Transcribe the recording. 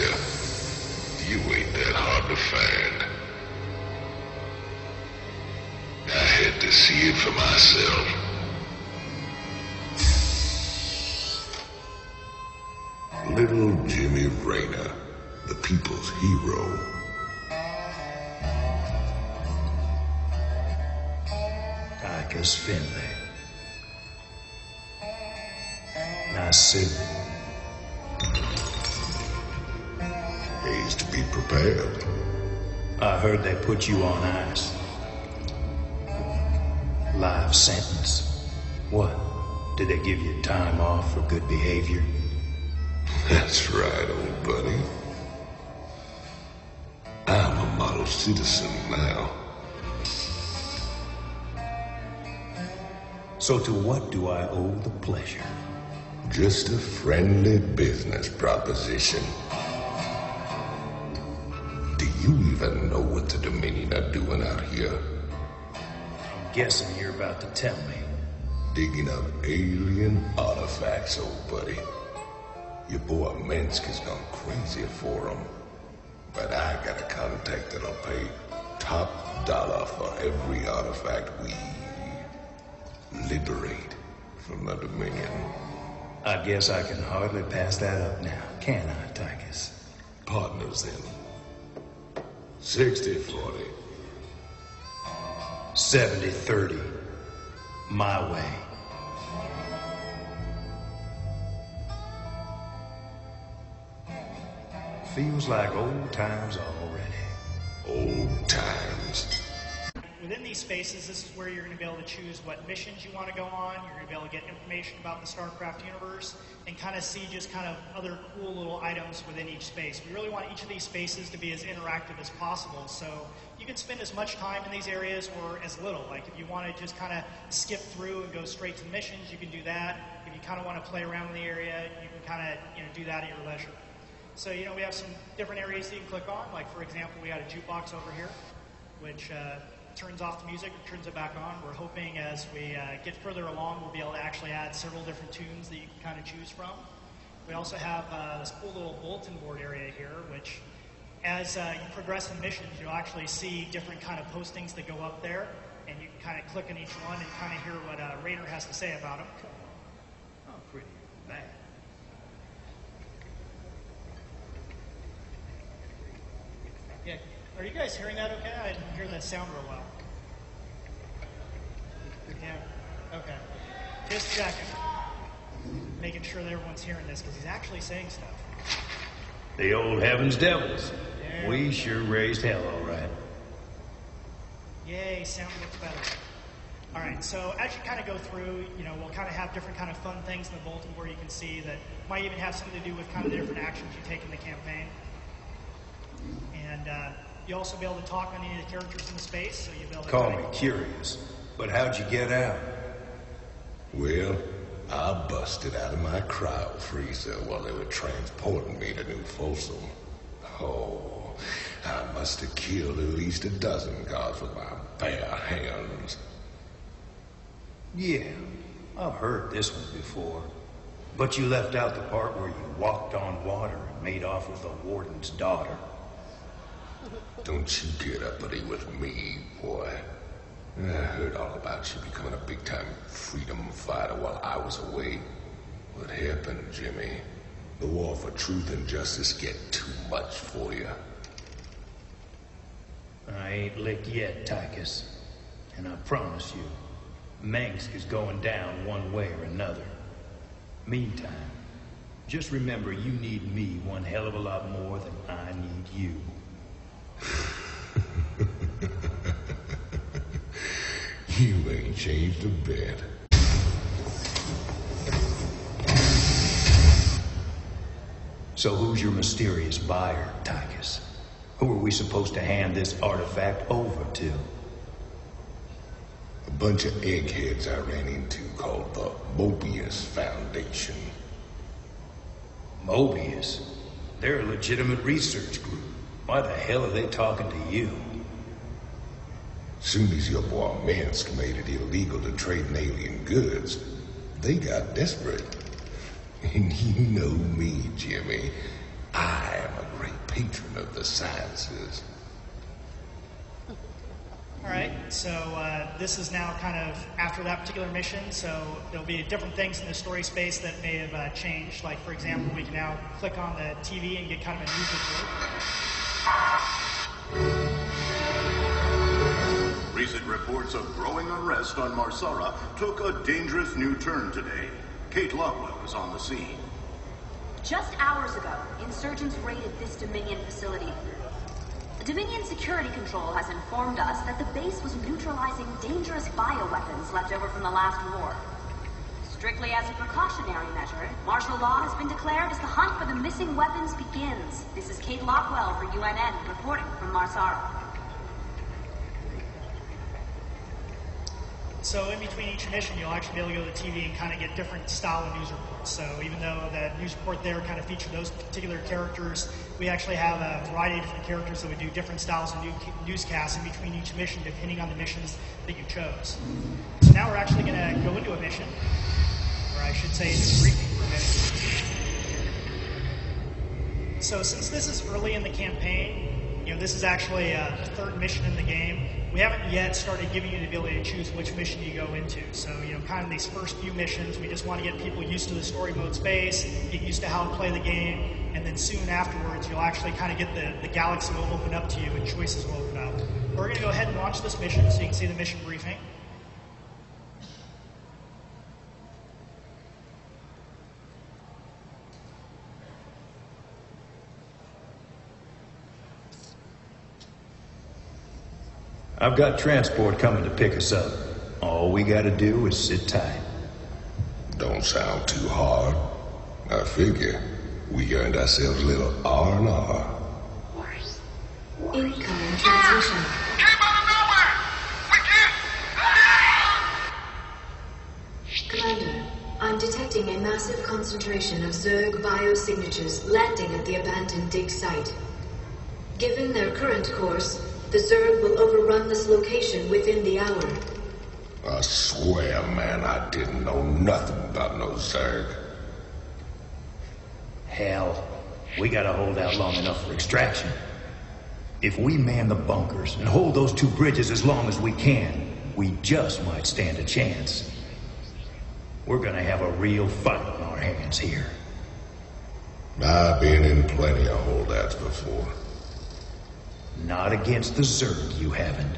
Inspector. You ain't that hard to find. I had to see it for myself. Little Jimmy Rayner, the people's hero. Tychus Finley. Nice suit. Pays to be prepared. I heard they put you on ice. Life sentence. What? Did they give you time off for good behavior? That's right, old buddy. I'm a model citizen now. So to what do I owe the pleasure? Just a friendly business proposition. Do you even know what the Dominion are doing out here? I'm guessing you're about to tell me. Digging up alien artifacts, old buddy. Your boy Minsk has gone crazy for them. But I got a contact that'll pay top dollar for every artifact we liberate from the Dominion. I guess I can hardly pass that up now, can I, Tychus? Partners then. 60-40. 70-30. My way. Feels like old times already. Old times. Within these spaces, this is where you're going to be able to choose what missions you want to go on. You're going to be able to get information about the Starcraft universe and kind of see just kind of other cool little items within each space. We really want each of these spaces to be as interactive as possible. So you can spend as much time in these areas or as little. Like if you want to just kind of skip through and go straight to the missions, you can do that. If you kind of want to play around in the area, you can kind of do that at your leisure. So we have some different areas that you can click on. Like for example, we got a jukebox over here, which turns off the music and turns it back on. We're hoping as we get further along, we'll be able to actually add several different tunes that you can kind of choose from. We also have this cool little bulletin board area here, which as you progress in missions, you'll actually see different kind of postings that go up there, and you can kind of click on each one and kind of hear what Rayner has to say about them. Oh, pretty bad. Yeah, are you guys hearing that okay? I didn't hear that sound real well. Yeah, okay. Just checking. Making sure that everyone's hearing this, because he's actually saying stuff. The old heavens devils. Yeah. We sure raised hell, all right. Yay, sound looks better. All right, so as you kind of go through, we'll kind of have different kind of fun things in the bulletin board you can see that might even have something to do with kind of the different actions you take in the campaign. And you'll also be able to talk on any of the characters in the space, so you'll be able to... Call me curious, but how'd you get out? Well, I busted out of my cryo freezer while they were transporting me to New Folsom. Oh, I must have killed at least a dozen guards with my bare hands. Yeah, I've heard this one before. But you left out the part where you walked on water and made off with the warden's daughter. Don't you get uppity with me, boy. I heard all about you becoming a big-time freedom fighter while I was away. What happened, Jimmy? The war for truth and justice get too much for you. I ain't licked yet, Tychus. And I promise you, Minsk is going down one way or another. Meantime, just remember you need me one hell of a lot more than I need you. You ain't changed a bit. So who's your mysterious buyer, Tychus? Who are we supposed to hand this artifact over to? A bunch of eggheads I ran into called the Mobius Foundation. Mobius? They're a legitimate research group. Why the hell are they talking to you? Soon as your boy Minsk made it illegal to trade in alien goods, they got desperate. And you know me, Jimmy. I am a patron of the sciences. All right, so this is now kind of after that particular mission, so there'll be different things in the story space that may have changed. Like, for example, we can now click on the TV and get kind of a news report. Recent reports of growing unrest on Marsara took a dangerous new turn today. Kate Lockwell is on the scene. Just hours ago, insurgents raided this Dominion facility. Dominion Security Control has informed us that the base was neutralizing dangerous bioweapons left over from the last war. Strictly as a precautionary measure, martial law has been declared as the hunt for the missing weapons begins. This is Kate Lockwell for UNN reporting from Marsara. So in between each mission, you'll actually be able to go to the TV and kind of get different style of news reports. So even though the news report there kind of featured those particular characters, we actually have a variety of different characters that would do different styles of newscasts in between each mission, depending on the missions that you chose. So now we're actually going to go into a mission, or I should say it's a briefing for a mission. So since this is early in the campaign, this is actually the third mission in the game. We haven't yet started giving you the ability to choose which mission you go into. So, kind of these first few missions, we just want to get people used to the story mode space, get used to how to play the game, and then soon afterwards, you'll actually kind of get the galaxy will open up to you and choices will open up. We're going to go ahead and launch this mission so you can see the mission briefing. I've got transport coming to pick us up. All we gotta do is sit tight. Don't sound too hard. I figure we earned ourselves a little R&R. Incoming transmission. Came out of nowhere! We can't... Commander, I'm detecting a massive concentration of Zerg biosignatures landing at the abandoned dig site. Given their current course, the Zerg will overrun this location within the hour. I swear, man, I didn't know nothing about no Zerg. Hell, we gotta hold out long enough for extraction. If we man the bunkers and hold those two bridges as long as we can, we just might stand a chance. We're gonna have a real fight on our hands here. I've been in plenty of holdouts before. Not against the Zerg, you haven't.